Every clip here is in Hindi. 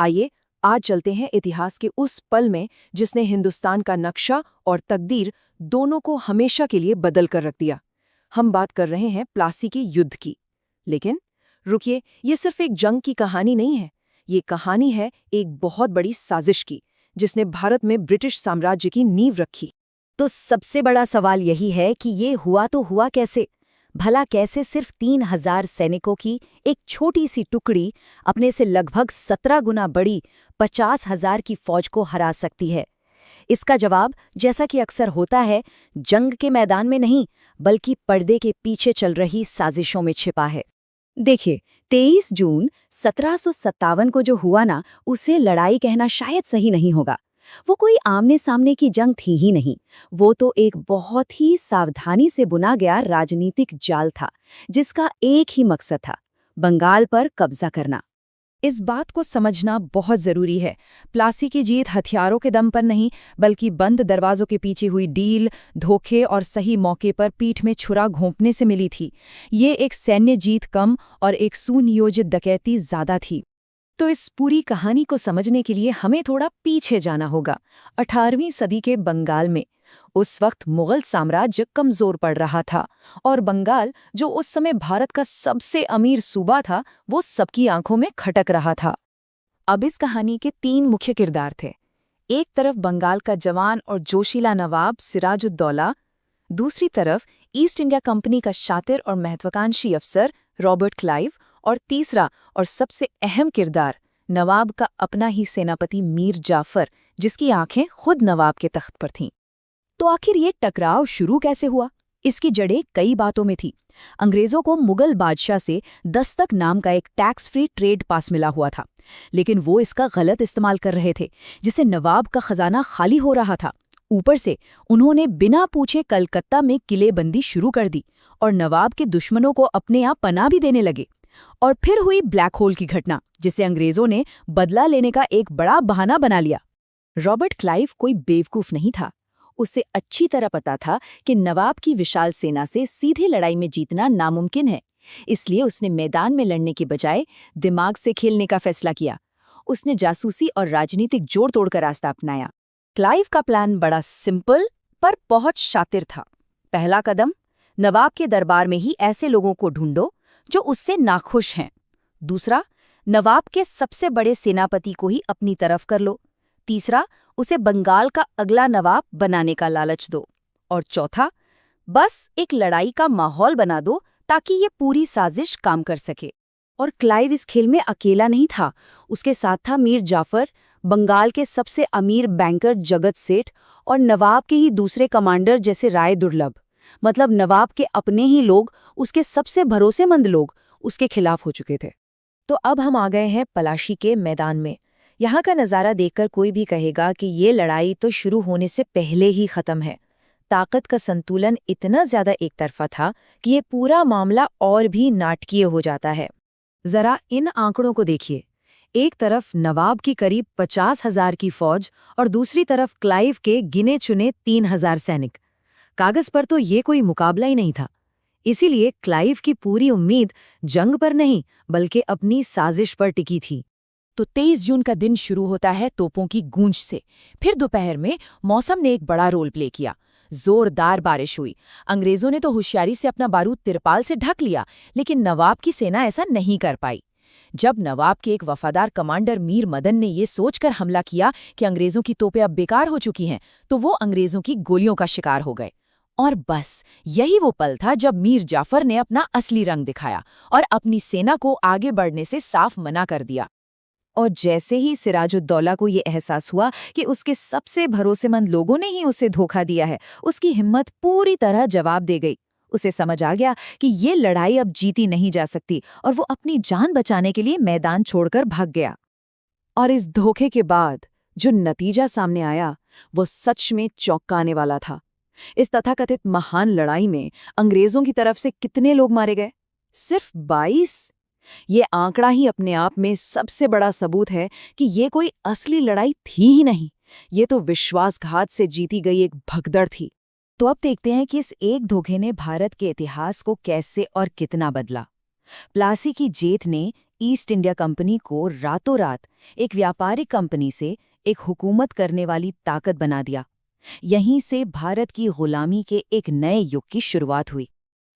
आइए आज चलते हैं इतिहास के उस पल में जिसने हिंदुस्तान का नक्शा और तकदीर दोनों को हमेशा के लिए बदल कर रख दिया। हम बात कर रहे हैं प्लासी के युद्ध की। लेकिन रुकिए, ये सिर्फ एक जंग की कहानी नहीं है। ये कहानी है एक बहुत बड़ी साजिश की, जिसने भारत में ब्रिटिश साम्राज्य की नींव रखी। तो सबसे बड़ा सवाल यही है कि ये हुआ तो हुआ कैसे? भला कैसे सिर्फ 3000 सैनिकों की एक छोटी सी टुकड़ी अपने से लगभग 17 गुना बड़ी 50,000 की फौज को हरा सकती है? इसका जवाब, जैसा कि अक्सर होता है, जंग के मैदान में नहीं बल्कि पर्दे के पीछे चल रही साजिशों में छिपा है। देखिए, 23 जून 1757 को जो हुआ ना, उसे लड़ाई कहना शायद सही नहीं होगा। वो कोई आमने सामने की जंग थी ही नहीं। वो तो एक बहुत ही सावधानी से बुना गया राजनीतिक जाल था, जिसका एक ही मकसद था, बंगाल पर कब्जा करना। इस बात को समझना बहुत जरूरी है। प्लासी की जीत हथियारों के दम पर नहीं, बल्कि बंद दरवाजों के पीछे हुई डील, धोखे और सही मौके पर पीठ में छुरा घोंपने से मिली थी। ये एक सैन्य जीत कम और एक सुनियोजित डकैती ज्यादा थी। तो इस पूरी कहानी को समझने के लिए हमें थोड़ा पीछे जाना होगा, 18वीं सदी के बंगाल में। उस वक्त मुगल साम्राज्य कमजोर पड़ रहा था और बंगाल, जो उस समय भारत का सबसे अमीर सूबा था, वो सबकी आंखों में खटक रहा था। अब इस कहानी के 3 मुख्य किरदार थे। एक तरफ बंगाल का जवान और जोशीला नवाब सिराजुद्दौला, दूसरी तरफ ईस्ट इंडिया कंपनी का शातिर और महत्वाकांक्षी अफसर रॉबर्ट क्लाइव, और तीसरा और सबसे अहम किरदार नवाब का अपना ही सेनापति मीर जाफर, जिसकी आंखें खुद नवाब के तख्त पर थीं। तो आखिर ये टकराव शुरू कैसे हुआ? इसकी जड़ें कई बातों में थी। अंग्रेजों को मुगल बादशाह से दस्तक नाम का एक टैक्स फ्री ट्रेड पास मिला हुआ था, लेकिन वो इसका गलत इस्तेमाल कर रहे थे, जिससे नवाब का खजाना खाली हो रहा था। ऊपर से उन्होंने बिना पूछे कलकत्ता में किलेबंदी शुरू कर दी और नवाब के दुश्मनों को अपने यहाँ पनाह भी देने लगे। और फिर हुई ब्लैक होल की घटना, जिसे अंग्रेजों ने बदला लेने का एक बड़ा बहाना बना लिया। रॉबर्ट क्लाइव कोई बेवकूफ नहीं था। उसे अच्छी तरह पता था कि नवाब की विशाल सेना से सीधे लड़ाई में जीतना नामुमकिन है। इसलिए उसने मैदान में लड़ने के बजाय दिमाग से खेलने का फैसला किया। उसने जासूसी और राजनीतिक जोड़ तोड़ का रास्ता अपनाया। क्लाइव का प्लान बड़ा सिंपल पर बहुत शातिर था। पहला कदम, नवाब के दरबार में ही ऐसे लोगों को ढूंढो जो उससे नाखुश हैं। दूसरा, नवाब के सबसे बड़े सेनापति को ही अपनी तरफ कर लो। तीसरा, उसे बंगाल का अगला नवाब बनाने का लालच दो। और चौथा, बस एक लड़ाई का माहौल बना दो ताकि ये पूरी साजिश काम कर सके। और क्लाइव इस खेल में अकेला नहीं था। उसके साथ था मीर जाफर, बंगाल के सबसे अमीर बैंकर जगत सेठ, और नवाब के ही दूसरे कमांडर जैसे राय दुर्लभ। मतलब नवाब के अपने ही लोग, उसके सबसे भरोसेमंद लोग, उसके खिलाफ हो चुके थे। तो अब हम आ गए हैं पलाशी के मैदान में। यहाँ का नज़ारा देखकर कोई भी कहेगा कि ये लड़ाई तो शुरू होने से पहले ही खत्म है। ताकत का संतुलन इतना ज्यादा एक तरफा था कि ये पूरा मामला और भी नाटकीय हो जाता है। जरा इन आंकड़ों को देखिए। एक तरफ नवाब की करीब 50,000 की फौज और दूसरी तरफ क्लाइव के गिने चुने 3,000 सैनिक। कागज पर तो ये कोई मुकाबला ही नहीं था। इसीलिए क्लाइव की पूरी उम्मीद जंग पर नहीं बल्कि अपनी साजिश पर टिकी थी। तो 23 जून का दिन शुरू होता है तोपों की गूंज से। फिर दोपहर में मौसम ने एक बड़ा रोल प्ले किया। जोरदार बारिश हुई। अंग्रेजों ने तो होशियारी से अपना बारूद तिरपाल से ढक लिया, लेकिन नवाब की सेना ऐसा नहीं कर पाई। जब नवाब के एक वफादार कमांडर मीर मदन ने ये सोचकर हमला किया कि अंग्रेजों की तोपें अब बेकार हो चुकी हैं, तो वो अंग्रेजों की गोलियों का शिकार हो गए। और बस यही वो पल था जब मीर जाफर ने अपना असली रंग दिखाया और अपनी सेना को आगे बढ़ने से साफ मना कर दिया। और जैसे ही सिराजुद्दौला को ये एहसास हुआ कि उसके सबसे भरोसेमंद लोगों ने ही उसे धोखा दिया है, उसकी हिम्मत पूरी तरह जवाब दे गई। उसे समझ आ गया कि ये लड़ाई अब जीती नहीं जा सकती और वो अपनी जान बचाने के लिए मैदान छोड़कर भाग गया। और इस धोखे के बाद जो नतीजा सामने आया वो सच में चौंकाने वाला था। इस तथाकथित महान लड़ाई में अंग्रेजों की तरफ से कितने लोग मारे गए? सिर्फ 22। ये आंकड़ा ही अपने आप में सबसे बड़ा सबूत है कि ये कोई असली लड़ाई थी ही नहीं। ये तो विश्वासघात से जीती गई एक भगदड़ थी। तो अब देखते हैं कि इस एक धोखे ने भारत के इतिहास को कैसे और कितना बदला। प्लासी की जीत ने ईस्ट इंडिया कंपनी को रातों रात एक व्यापारिक कंपनी से एक हुकूमत करने वाली ताकत बना दिया। यहीं से भारत की गुलामी के एक नए युग की शुरुआत हुई।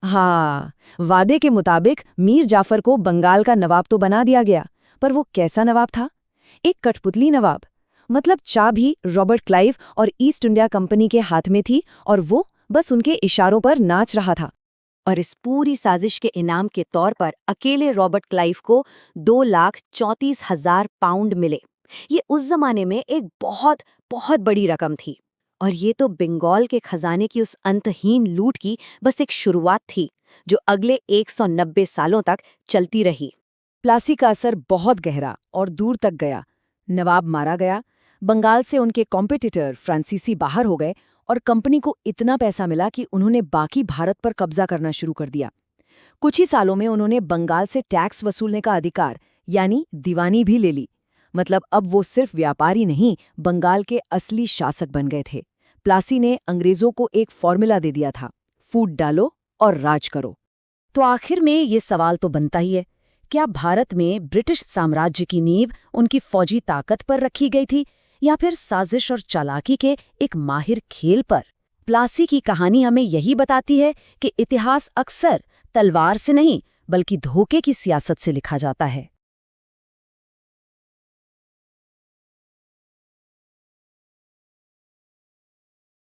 हाँ, वादे के मुताबिक मीर जाफर को बंगाल का नवाब तो बना दिया गया, पर वो कैसा नवाब था? एक कठपुतली नवाब। मतलब चाबी रॉबर्ट क्लाइव और ईस्ट इंडिया कंपनी के हाथ में थी और वो बस उनके इशारों पर नाच रहा था। और इस पूरी साजिश के इनाम के तौर पर अकेले रॉबर्ट क्लाइव को 2,34,000 पाउंड मिले। ये उस जमाने में एक बहुत बहुत बड़ी रकम थी। और ये तो बंगाल के खजाने की उस अंतहीन लूट की बस एक शुरुआत थी, जो अगले 190 सालों तक चलती रही। प्लासी का असर बहुत गहरा और दूर तक गया। नवाब मारा गया, बंगाल से उनके कॉम्पिटिटर फ्रांसीसी बाहर हो गए और कंपनी को इतना पैसा मिला कि उन्होंने बाकी भारत पर कब्जा करना शुरू कर दिया। कुछ ही सालों में उन्होंने बंगाल से टैक्स वसूलने का अधिकार यानी दीवानी भी ले ली। मतलब अब वो सिर्फ व्यापारी नहीं, बंगाल के असली शासक बन गए थे। प्लासी ने अंग्रेजों को एक फॉर्मूला दे दिया था, फूट डालो और राज करो। तो आखिर में ये सवाल तो बनता ही है, क्या भारत में ब्रिटिश साम्राज्य की नींव उनकी फौजी ताकत पर रखी गई थी या फिर साजिश और चालाकी के एक माहिर खेल पर? प्लासी की कहानी हमें यही बताती है कि इतिहास अक्सर तलवार से नहीं बल्कि धोखे की सियासत से लिखा जाता है।